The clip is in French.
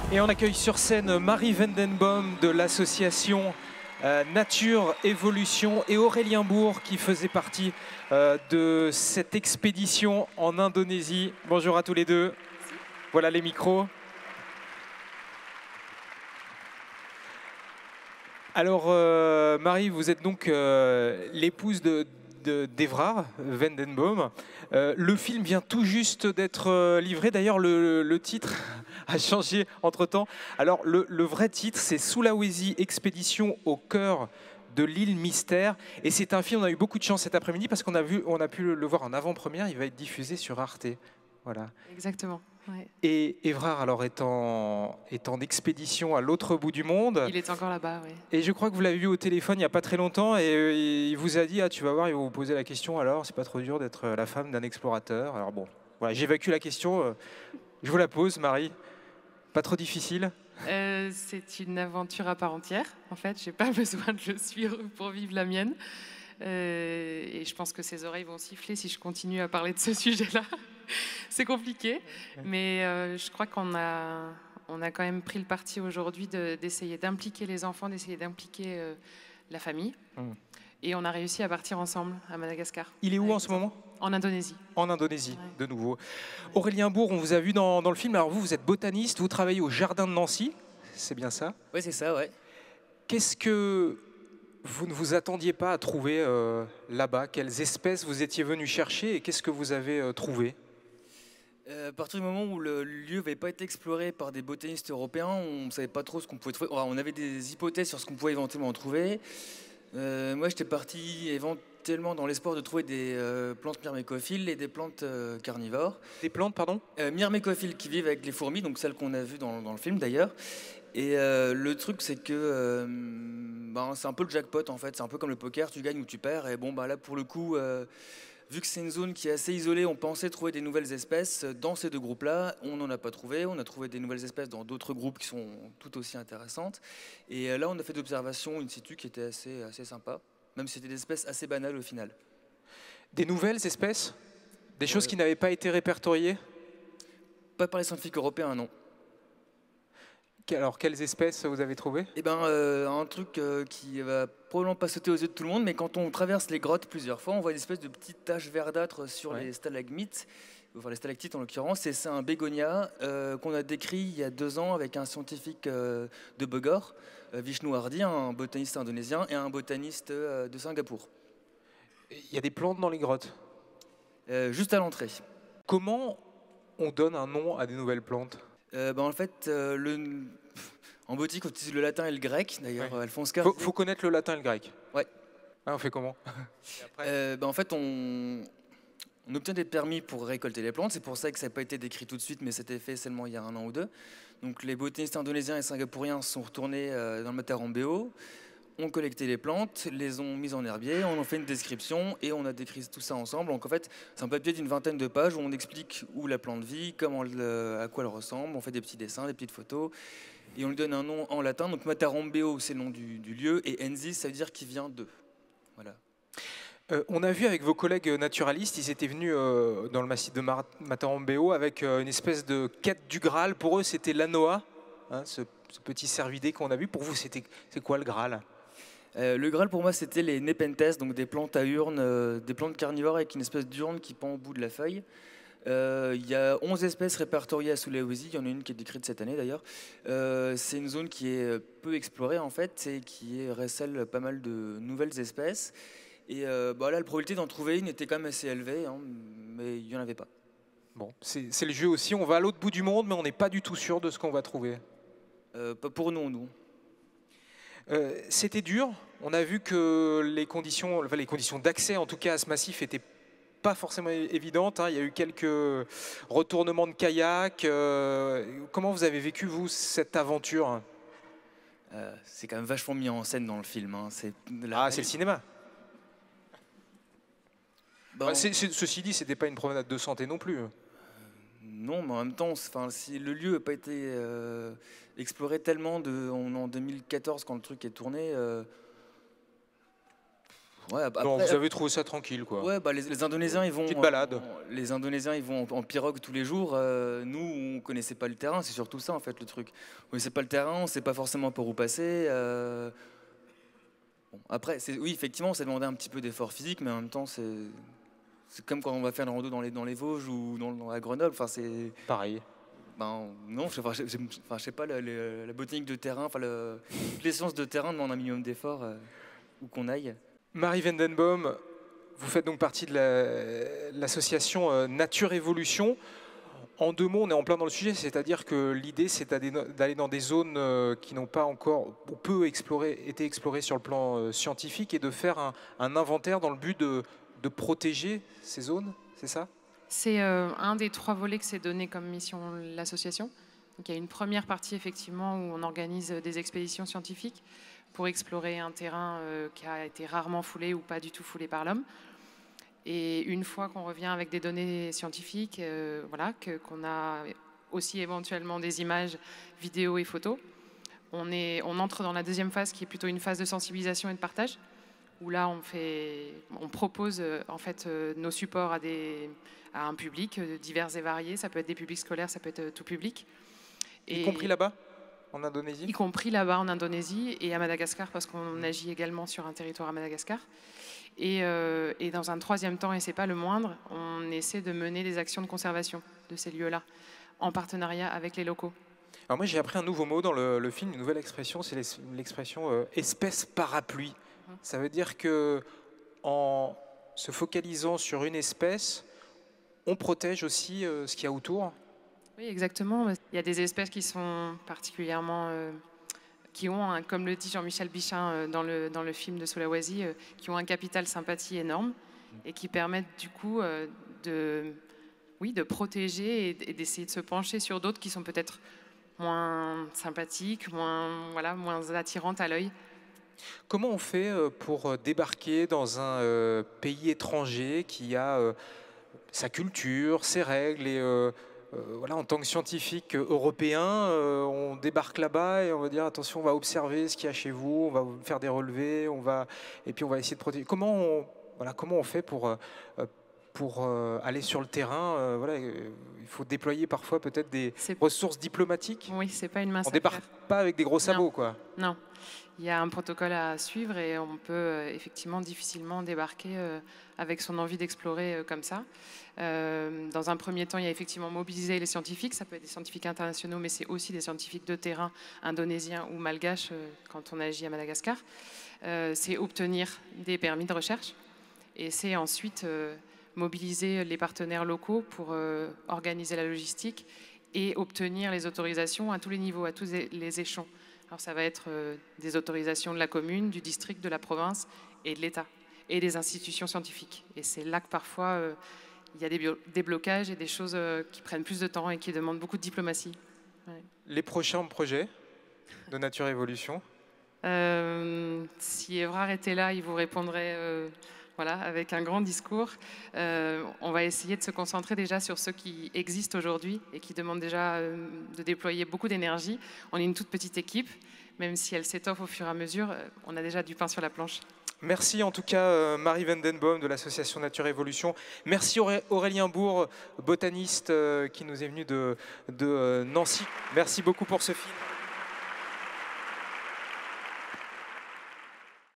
Et on accueille sur scène Marie Vendenboom de l'association Nature Évolution et Aurélien Bourg qui faisait partie de cette expédition en Indonésie. Bonjour à tous les deux. Voilà les micros. Alors Marie, vous êtes donc l'épouse d'Evrard Vendenboom. Le film vient tout juste d'être livré. D'ailleurs, le titre a changé entre-temps. Alors, le vrai titre, c'est Sulawesi Expédition au cœur de l'île Mystère. Et c'est un film, on a eu beaucoup de chance cet après-midi parce qu'on a pu le voir en avant-première. Il va être diffusé sur Arte. Voilà. Exactement. Ouais. Et Evrard, alors, est en expédition à l'autre bout du monde. Il est encore là-bas, oui. Et je crois que vous l'avez vu au téléphone il n'y a pas très longtemps et il vous a dit, ah, tu vas voir, il va vous poser la question, alors, c'est pas trop dur d'être la femme d'un explorateur. Alors bon, voilà, j'évacue la question, je vous la pose, Marie. Pas trop difficile? C'est une aventure à part entière. En fait, j'ai pas besoin de le suivre pour vivre la mienne. Et je pense que ses oreilles vont siffler si je continue à parler de ce sujet-là. C'est compliqué, mais je crois qu'on a quand même pris le parti aujourd'hui d'essayer d'impliquer les enfants, d'essayer d'impliquer la famille. Et on a réussi à partir ensemble à Madagascar. Il est où en ce moment? En Indonésie. En Indonésie, ouais. de nouveau. Aurélien Bourg, on vous a vu dans le film. Alors vous êtes botaniste, vous travaillez au Jardin de Nancy, c'est bien ça? Oui, c'est ça, ouais. Qu'est-ce que vous ne vous attendiez pas à trouver là-bas? Quelles espèces vous étiez venu chercher et qu'est-ce que vous avez trouvé? À partir du moment où le lieu n'avait pas été exploré par des botanistes européens, on ne savait pas trop ce qu'on pouvait trouver. On avait des hypothèses sur ce qu'on pouvait éventuellement trouver. Moi, j'étais parti éventuellement dans l'espoir de trouver des plantes myrmécophiles et des plantes carnivores. Des plantes, pardon? Myrmécophiles qui vivent avec les fourmis, donc celles qu'on a vues dans le film d'ailleurs. Et le truc, c'est que c'est un peu le jackpot en fait. C'est un peu comme le poker, tu gagnes ou tu perds. Et bon, là, pour le coup, vu que c'est une zone qui est assez isolée, on pensait trouver des nouvelles espèces. Dans ces deux groupes-là, on n'en a pas trouvé. On a trouvé des nouvelles espèces dans d'autres groupes qui sont tout aussi intéressantes. Et là, on a fait d'observations in situ qui étaient assez sympas, même si c'était des espèces assez banales au final. Des nouvelles espèces? Des choses qui n'avaient pas été répertoriées? Pas par les scientifiques européens, non. Alors, quelles espèces vous avez trouvées? Eh ben, un truc qui va probablement pas sauter aux yeux de tout le monde, mais quand on traverse les grottes plusieurs fois, on voit une espèce de petites taches verdâtres sur les stalagmites, enfin les stalactites en l'occurrence, et c'est un bégonia qu'on a décrit il y a 2 ans avec un scientifique de Bogor, Vishnu Hardy, un botaniste indonésien, et un botaniste de Singapour. Il y a des plantes dans les grottes? Juste à l'entrée. Comment on donne un nom à des nouvelles plantes? En fait, en botanique, on utilise le latin et le grec. D'ailleurs, Alphonse Carr. Faut connaître le latin et le grec. Ouais. Ah, on fait comment? En fait, on obtient des permis pour récolter les plantes. C'est pour ça que ça n'a pas été décrit tout de suite, mais c'était fait seulement il y a 1 an ou 2. Donc, les botanistes indonésiens et singapouriens sont retournés dans le Mataram-Béo, ont collecté les plantes, les ont mises en herbier, on en fait une description et on a décrit tout ça ensemble. Donc en fait, c'est un papier d'une 20aine de pages où on explique où la plante vit, à quoi elle ressemble, on fait des petits dessins, des petites photos et on lui donne un nom en latin. Donc Mataram-Béo, c'est le nom du lieu et Enzi, ça veut dire qu'il vient d'eux. Voilà. On a vu avec vos collègues naturalistes, ils étaient venus dans le massif de Mataram-Béo avec une espèce de quête du Graal. Pour eux, c'était l'anoa, hein, ce petit cervidé qu'on a vu. Pour vous, c'est quoi le Graal? Le Graal pour moi c'était les Nepenthes, donc des plantes à urne, des plantes carnivores avec une espèce d'urne qui pend au bout de la feuille. Il y a 11 espèces répertoriées à Sulawesi, il y en a une qui est décrite cette année d'ailleurs. C'est une zone qui est peu explorée en fait et qui recèle pas mal de nouvelles espèces. Et là la probabilité d'en trouver une était quand même assez élevée, hein, mais il n'y en avait pas. Bon, c'est le jeu aussi, on va à l'autre bout du monde mais on n'est pas du tout sûr de ce qu'on va trouver. Pas pour nous. C'était dur. On a vu que les conditions d'accès, en tout cas à ce massif, n'étaient pas forcément évidentes. Hein. Il y a eu quelques retournements de kayak. Comment vous avez vécu, vous, cette aventure? C'est quand même vachement mis en scène dans le film. Hein. C'est le cinéma. Ceci dit, c'était pas une promenade de santé non plus. Non, mais en même temps, si le lieu n'a pas été exploré tellement en 2014 quand le truc est tourné, Ouais, après, Non, vous avez trouvé ça tranquille, quoi. Ouais, bah les Indonésiens, ils vont. Petite balade. Les Indonésiens, ils vont en pirogue tous les jours. Nous, on connaissait pas le terrain. C'est surtout ça, en fait, le truc. On connaissait pas le terrain, on sait pas forcément par où passer. Bon, après, oui, effectivement, ça demandait un petit peu d'effort physique, mais en même temps, c'est comme quand on va faire une rando dans les Vosges ou à Grenoble. Enfin, c'est Pareil. ben, non, je sais pas, la botanique de terrain, toutes les sciences de terrain demandent un minimum d'effort où qu'on aille. Marie Vendenboom, vous faites donc partie de l'association Nature Évolution. En 2 mots, on est en plein dans le sujet, c'est-à-dire que l'idée, c'est d'aller dans des zones qui n'ont pas encore ou peu été explorées sur le plan scientifique et de faire un inventaire dans le but de protéger ces zones, c'est ça? C'est un des 3 volets que s'est donné comme mission l'association. Donc, il y a une première partie effectivement où on organise des expéditions scientifiques pour explorer un terrain qui a été rarement foulé ou pas du tout foulé par l'homme. Et une fois qu'on revient avec des données scientifiques, voilà, qu'on a aussi éventuellement des images, vidéos et photos, on entre dans la deuxième phase qui est plutôt une phase de sensibilisation et de partage, où là on propose en fait nos supports à un public divers et variés. Ça peut être des publics scolaires, ça peut être tout public. Y compris là-bas, en Indonésie? Y compris là-bas en Indonésie et à Madagascar, parce qu'on agit également sur un territoire à Madagascar. Et dans un troisième temps, et c'est pas le moindre, on essaie de mener des actions de conservation de ces lieux-là, en partenariat avec les locaux. Alors moi j'ai appris un nouveau mot dans le film, une nouvelle expression, c'est l'expression espèce parapluie. Ça veut dire que en se focalisant sur une espèce, on protège aussi ce qu'il y a autour. Oui, exactement. Il y a des espèces qui sont particulièrement, qui ont, comme le dit Jean-Michel Bichin dans le film de Sulawesi, qui ont un capital sympathie énorme et qui permettent du coup de protéger et d'essayer de se pencher sur d'autres qui sont peut-être moins sympathiques, moins attirantes à l'œil. Comment on fait pour débarquer dans un pays étranger qui a sa culture, ses règles et voilà, en tant que scientifique européen, on débarque là-bas et on va dire attention, on va observer ce qu'il y a chez vous, on va faire des relevés, et puis on va essayer de protéger. Comment on fait pour aller sur le terrain? Voilà, il faut déployer parfois peut-être des ressources diplomatiques. Oui, c'est pas une mince affaire. On débarque pas avec des gros sabots, quoi. Non. Il y a un protocole à suivre et on peut effectivement difficilement débarquer avec son envie d'explorer comme ça. Dans un premier temps, il y a effectivement mobilisé les scientifiques. Ça peut être des scientifiques internationaux, mais c'est aussi des scientifiques de terrain indonésiens ou malgaches quand on agit à Madagascar. C'est obtenir des permis de recherche et c'est ensuite mobiliser les partenaires locaux pour organiser la logistique et obtenir les autorisations à tous les niveaux, à tous les échelons. Alors ça va être des autorisations de la commune, du district, de la province et de l'État et des institutions scientifiques. Et c'est là que parfois il y a des blocages et des choses qui prennent plus de temps et qui demandent beaucoup de diplomatie. Ouais. Les prochains projets de Nature Évolution? Si Évrard était là, il vous répondrait avec un grand discours. On va essayer de se concentrer déjà sur ceux qui existent aujourd'hui et qui demandent déjà de déployer beaucoup d'énergie. On est une toute petite équipe, même si elle s'étoffe au fur et à mesure, on a déjà du pain sur la planche. Merci en tout cas Marie Vendenboom de l'association Nature Évolution. Merci Aurélien Bourg, botaniste qui nous est venu de Nancy. Merci beaucoup pour ce film.